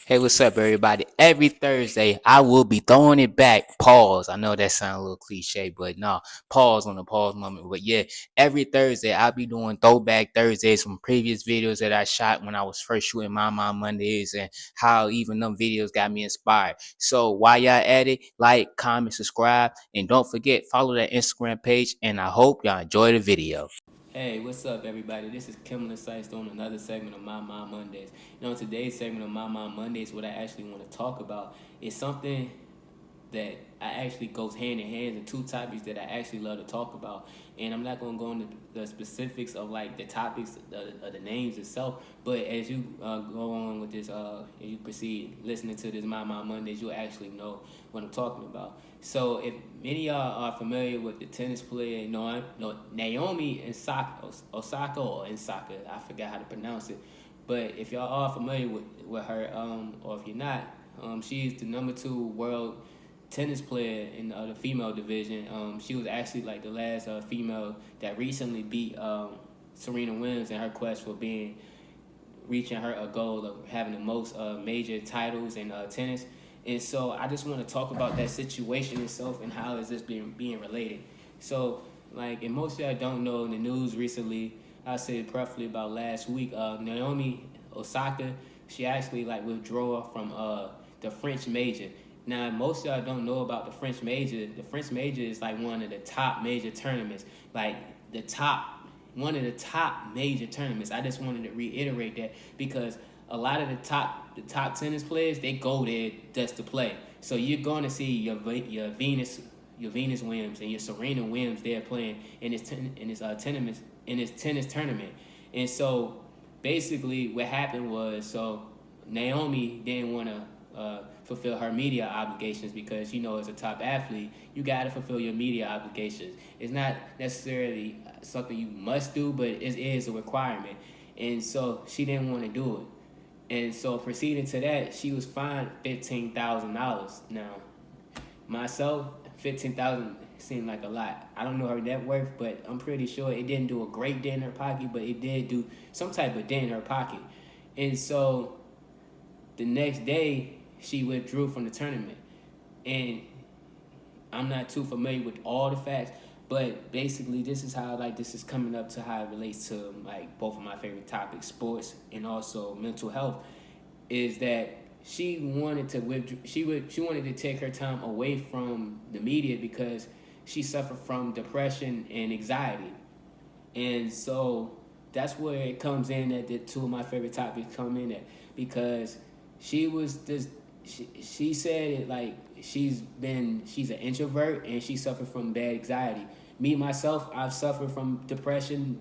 Hey, what's up, everybody? Every Thursday, I will be throwing it back. Pause. I know that sounds a little cliche, but no, pause on the pause moment. But yeah, every Thursday, I'll be doing Throwback Thursdays from previous videos that I shot when I was first shooting My Mom Mondays and how even them videos got me inspired. So while y'all at it, like, comment, subscribe, and don't forget, follow that Instagram page. And I hope y'all enjoy the video. Hey, what's up, everybody? This is Kim Sites doing another segment of My Mom Mondays. Today's segment of My Mom Mondays, what I actually want to talk about is something that I actually goes hand in hand and two topics that I actually love to talk about. And I'm not going to go into the specifics of like the topics, the names itself. But as you go on with this, as you proceed listening to this My Mom Mondays, you'll actually know what I'm talking about. So if many of y'all are familiar with the tennis player, Naomi Osaka or Insaka, I forgot how to pronounce it. But if y'all are familiar with her, or if you're not, she's the number 2 world tennis player in the female division. She was actually like the last female that recently beat Serena Williams in her quest for reaching her a goal of having the most major titles in tennis. And so I just want to talk about that situation itself and how is this being related. So like, and most of y'all don't know, in the news recently, I said preferably about last week, Naomi Osaka, she actually like withdrew from the French major. Now, most of y'all don't know about the French major. The French major is like one of the top major tournaments, like one of the top major tournaments. I just wanted to reiterate that because a lot of the top tennis players, they go there just to play. So you're going to see your Venus Williams and your Serena Williams there playing in this tennis tournament. And so basically what happened was, so Naomi didn't want to fulfill her media obligations because, as a top athlete, you got to fulfill your media obligations. It's not necessarily something you must do, but it is a requirement. And so she didn't want to do it. And so proceeding to that, she was fined $15,000. Now, myself, 15,000 seemed like a lot. I don't know her net worth, but I'm pretty sure it didn't do a great dent in her pocket, but it did do some type of dent in her pocket. And so the next day, she withdrew from the tournament. And I'm not too familiar with all the facts, but basically this is coming up to how it relates to like both of my favorite topics, sports and also mental health, is that she wanted to she wanted to take her time away from the media because she suffered from depression and anxiety. And so that's where it comes in, that the two of my favorite topics come in at, because she was this she said it like she's an introvert and she suffered from bad anxiety. Me myself, I've suffered from depression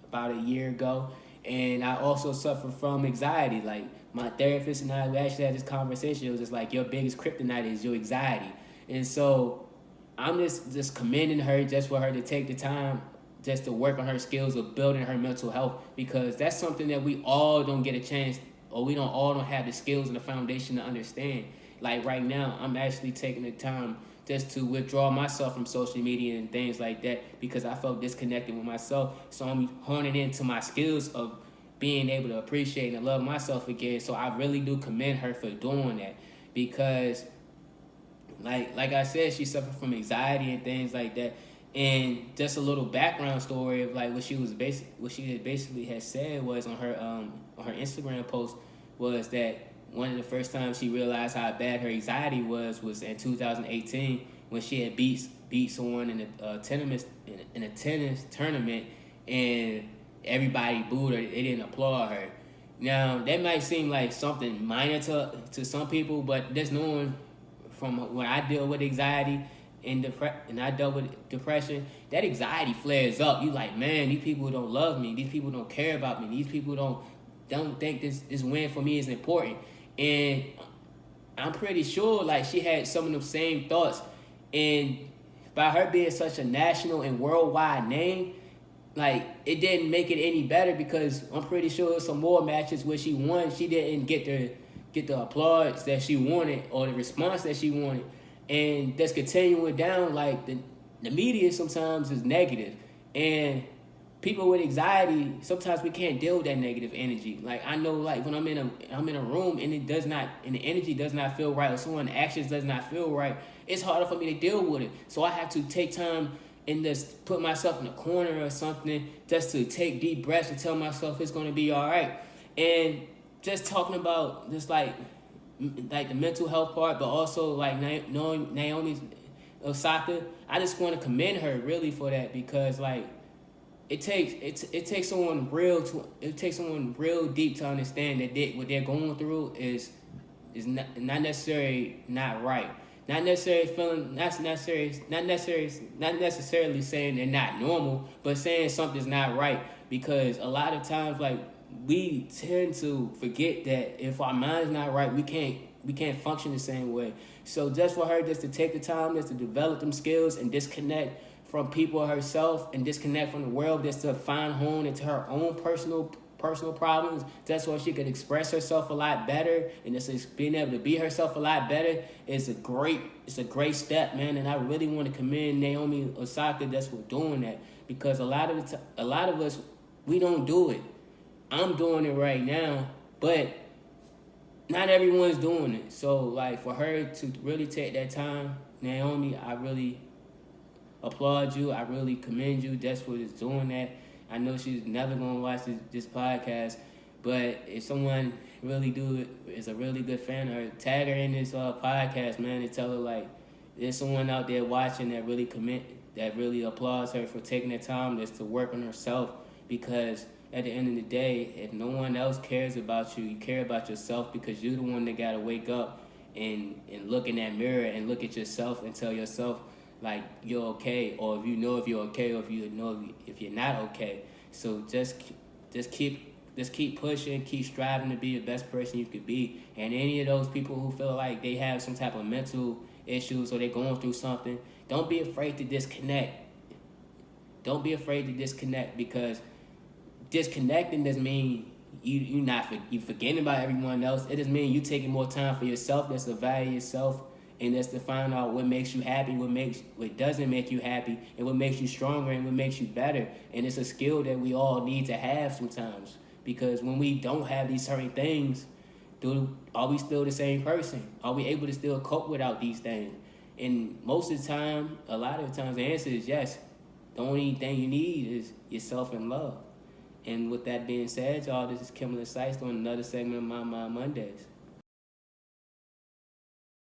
about a year ago, and I also suffer from anxiety. Like, my therapist and I, we actually had this conversation. It was just like, your biggest kryptonite is your anxiety. And so I'm just commending her just for her to take the time just to work on her skills of building her mental health, because that's something that we all don't get a chance, or we don't have the skills and the foundation to understand. Like right now, I'm actually taking the time just to withdraw myself from social media and things like that because I felt disconnected with myself. So I'm honing into my skills of being able to appreciate and love myself again. So I really do commend her for doing that, because like I said, she suffered from anxiety and things like that. And just a little background story of like what she basically had said was on her Instagram post, was that one of the first times she realized how bad her anxiety was in 2018 when she had beat someone in a tennis tournament, and everybody booed her. They didn't applaud her. Now that might seem like something minor to some people, but just knowing from when I deal with anxiety and I dealt with depression, that anxiety flares up. You like, man, these people don't love me. These people don't care about me. These people don't think this win for me is important. And I'm pretty sure like she had some of the same thoughts. And by her being such a national and worldwide name, like, it didn't make it any better, because I'm pretty sure some more matches where she won, she didn't get the applause that she wanted or the response that she wanted. And that's continuing down, like the media sometimes is negative. And people with anxiety, sometimes we can't deal with that negative energy. Like I know, like when I'm in a room and the energy does not feel right, or someone's actions does not feel right, it's harder for me to deal with it. So I have to take time and just put myself in a corner or something, just to take deep breaths and tell myself it's gonna be all right. And just talking about just like the mental health part, but also like knowing Naomi Osaka, I just want to commend her really for that, because like it takes someone real deep to understand that what they're going through is not necessarily not right. Not necessarily feeling not necessarily saying they're not normal, but saying something's not right. Because a lot of times, like, we tend to forget that if our mind's not right, we can't function the same way. So just for her, just to take the time, just to develop them skills and disconnect from people herself and disconnect from the world, just to find home into her own personal problems. That's why she could express herself a lot better, and just being able to be herself a lot better is a great step, man. And I really want to commend Naomi Osaka that's for doing that, because a lot of us, we don't do it. I'm doing it right now, but not everyone's doing it. So like for her to really take that time, Naomi, I really applaud you. I really commend you. That's what is doing that. I know she's never gonna watch this podcast, but if someone really is a really good fan of her, tag her in this podcast, man, and tell her like there's someone out there watching that really applauds her for taking the time just to work on herself. Because at the end of the day, if no one else cares about you, you care about yourself, because you're the one that gotta wake up and look in that mirror and look at yourself and tell yourself like you're okay, or if you know if you're okay, or if you know if you're not okay. So just keep pushing, keep striving to be the best person you could be. And any of those people who feel like they have some type of mental issues or they're going through something, don't be afraid to disconnect. Don't be afraid to disconnect, because disconnecting doesn't mean you forgetting about everyone else. It just means you taking more time for yourself. That's to value yourself, and that's to find out what makes you happy, what doesn't make you happy, and what makes you stronger and what makes you better. And it's a skill that we all need to have sometimes, because when we don't have these certain things, are we still the same person? Are we able to still cope without these things? And most of the time, a lot of the times, the answer is yes. The only thing you need is yourself and love. And with that being said, y'all, this is Kimberly Sykes on another segment of My Mind Mondays.